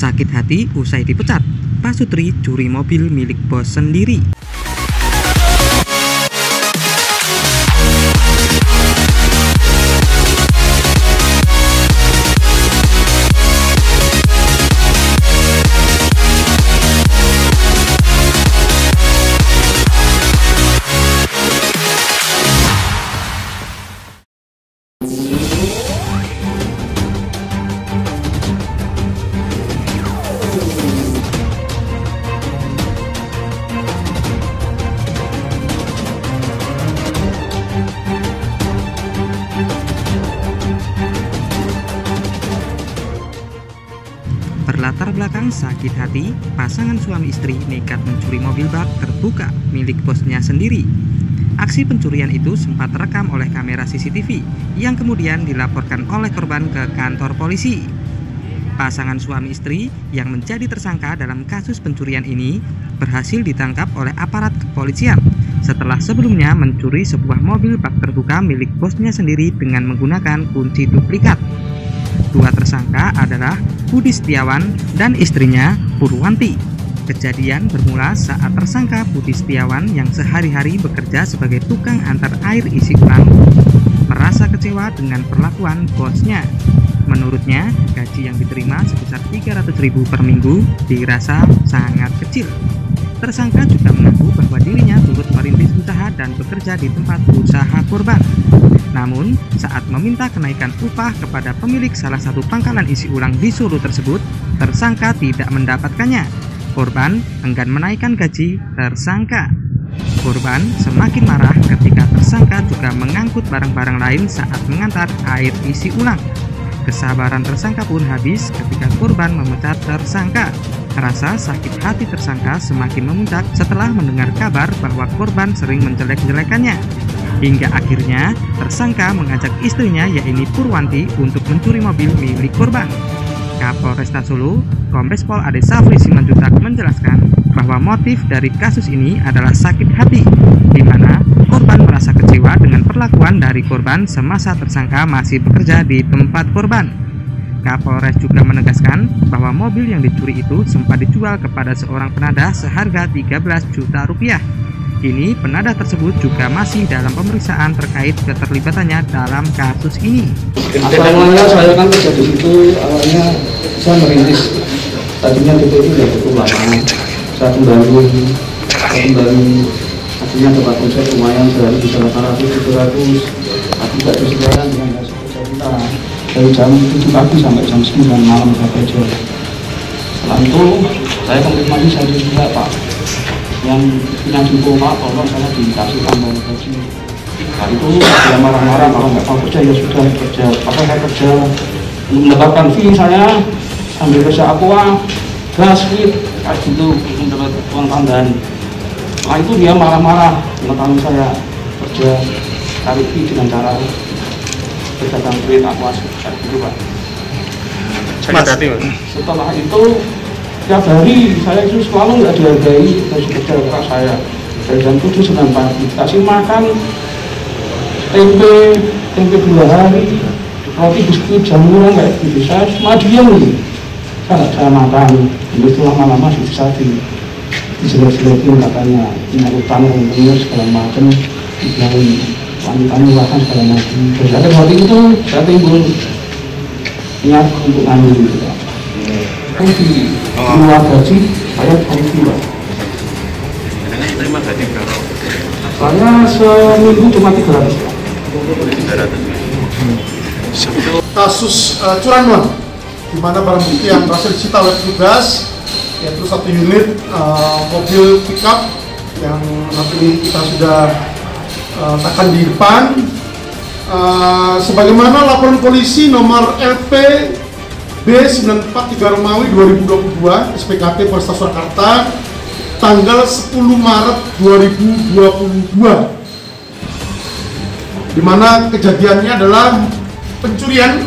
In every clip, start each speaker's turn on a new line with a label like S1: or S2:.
S1: sakit hati usai dipecat. Pak Sutri curi mobil milik bos sendiri. Berlatar belakang sakit hati, pasangan suami istri nekat mencuri mobil bak terbuka milik bosnya sendiri. Aksi pencurian itu sempat terekam oleh kamera CCTV yang kemudian dilaporkan oleh korban ke kantor polisi. Pasangan suami istri yang menjadi tersangka dalam kasus pencurian ini berhasil ditangkap oleh aparat kepolisian setelah sebelumnya mencuri sebuah mobil bak terbuka milik bosnya sendiri dengan menggunakan kunci duplikat. Dua tersangka adalah Budi Setiawan dan istrinya Purwanti. Kejadian bermula saat tersangka Budi Setiawan yang sehari-hari bekerja sebagai tukang antar air isi ulang merasa kecewa dengan perlakuan bosnya. Menurutnya, gaji yang diterima sebesar 300.000 per minggu dirasa sangat kecil. Tersangka juga mengaku bahwa dirinya turut merintis usaha dan bekerja di tempat usaha korban. Namun, saat meminta kenaikan upah kepada pemilik salah satu pangkalan isi ulang di Solo tersebut, tersangka tidak mendapatkannya. Korban enggan menaikkan gaji tersangka. Korban semakin marah ketika tersangka juga mengangkut barang-barang lain saat mengantar air isi ulang. Kesabaran tersangka pun habis ketika korban memecat tersangka. Rasa sakit hati tersangka semakin memuncak setelah mendengar kabar bahwa korban sering menjelek-jelekannya. Hingga akhirnya tersangka mengajak istrinya yaitu Purwanti untuk mencuri mobil milik korban. Kapolresta Solo, Kombes Pol Ade Safri Simanjuntak menjelaskan bahwa motif dari kasus ini adalah sakit hati, di mana korban merasa kecewa dengan perlakuan dari korban semasa tersangka masih bekerja di tempat korban. Kapolres juga menegaskan bahwa mobil yang dicuri itu sempat dijual kepada seorang penadah seharga 13 juta rupiah. Kini penadah tersebut juga masih dalam pemeriksaan terkait keterlibatannya dalam kasus ini.
S2: Awalnya saya kan kerja di situ, awalnya saya merintis. Tadinya DP itu udah cukup lama. Saya kembali, akhirnya tempat konsep lumayan sehari bisa 800-700. Tapi tidak disesuaikan dengan hasil kerja kita. Dari jam 7 pagi sampai jam 9 malam saya kerja. Setelah itu saya konfirmasi saya juga Pak. Yang punya info Pak, tolong saya dikasih tambahan gaji. Nah itu dia marah-marah kalau nggak mau kerja ya sudah kerja. Apa saya kerja untuk mendapatkan fee saya sambil kerja aqua, gas, kayak gitu untuk mendapat uang tambahan. Nah itu dia marah-marah mengetahui saya kerja cari fee dengan cara berdagang duit aqua kayak gitu Pak. Setelah itu tiap hari saya itu selalu nggak dihargai dari kerja keras saya. Dari jam 7-9 pagi kasih makan tempe 2 hari, roti biskuit jamuran kayak gitu. Saya cuma diam nih, saya makan. Itu lama-lama bisa dijelek-jelekin katanya punya utang yang segala macam, dibilangin wanitanya bahkan segala macam. Terus ada waktu itu saya timbul niat untuk ngambil gitu Pak. Di luar gaji saya korupsi Pak.
S3: Terima gaji berapa?
S2: Saya seminggu cuma 300 Pak.
S3: 300.
S4: Kasus curanmon, di mana barang bukti yang berhasil disita oleh petugas yaitu 1 unit mobil pickup yang nanti kita sudah tekan di depan. Sebagaimana laporan polisi nomor LP B943 Romawi 2022 SPKP Polresta Surakarta tanggal 10 Maret 2022, di mana kejadiannya adalah pencurian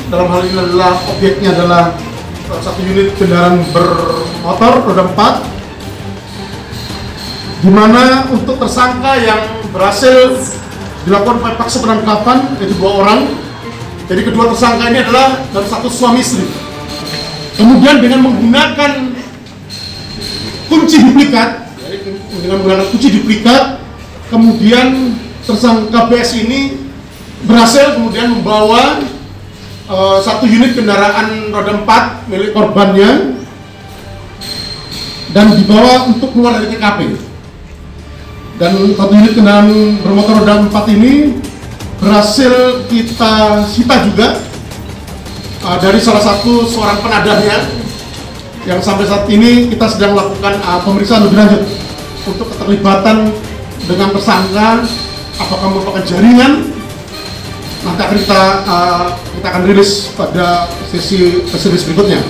S4: dalam hal ini adalah objeknya adalah 1 unit kendaraan bermotor roda 4, di mana untuk tersangka yang berhasil dilakukan paksa penangkapan yaitu 2 orang. Jadi kedua tersangka ini adalah dari satu suami istri. Kemudian dengan menggunakan kunci duplikat, kemudian tersangka BS ini berhasil kemudian membawa satu unit kendaraan roda 4 milik korbannya dan dibawa untuk keluar dari TKP. Dan satu unit kendaraan bermotor roda 4 ini berhasil kita sita juga dari salah satu seorang penadahnya, yang sampai saat ini kita sedang melakukan pemeriksaan lebih lanjut untuk keterlibatan dengan tersangka, apakah merupakan jaringan. Nanti akan kita akan rilis pada sesi berikutnya.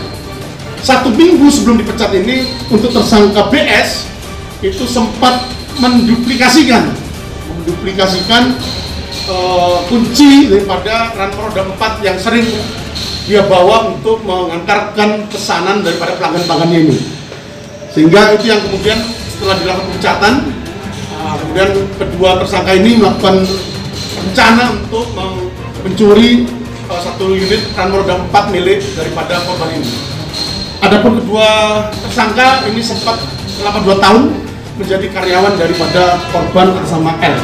S4: 1 minggu sebelum dipecat ini, untuk tersangka BS itu sempat menduplikasikan kunci daripada roda 4 yang sering dia bawa untuk mengantarkan pesanan daripada pelanggan-pelanggannya ini. Sehingga itu yang kemudian setelah dilakukan pemecatan, kemudian kedua tersangka ini melakukan rencana untuk mencuri satu unit roda 4 milik daripada korban ini. Adapun kedua tersangka ini sempat selama 2 tahun menjadi karyawan daripada korban atas nama L.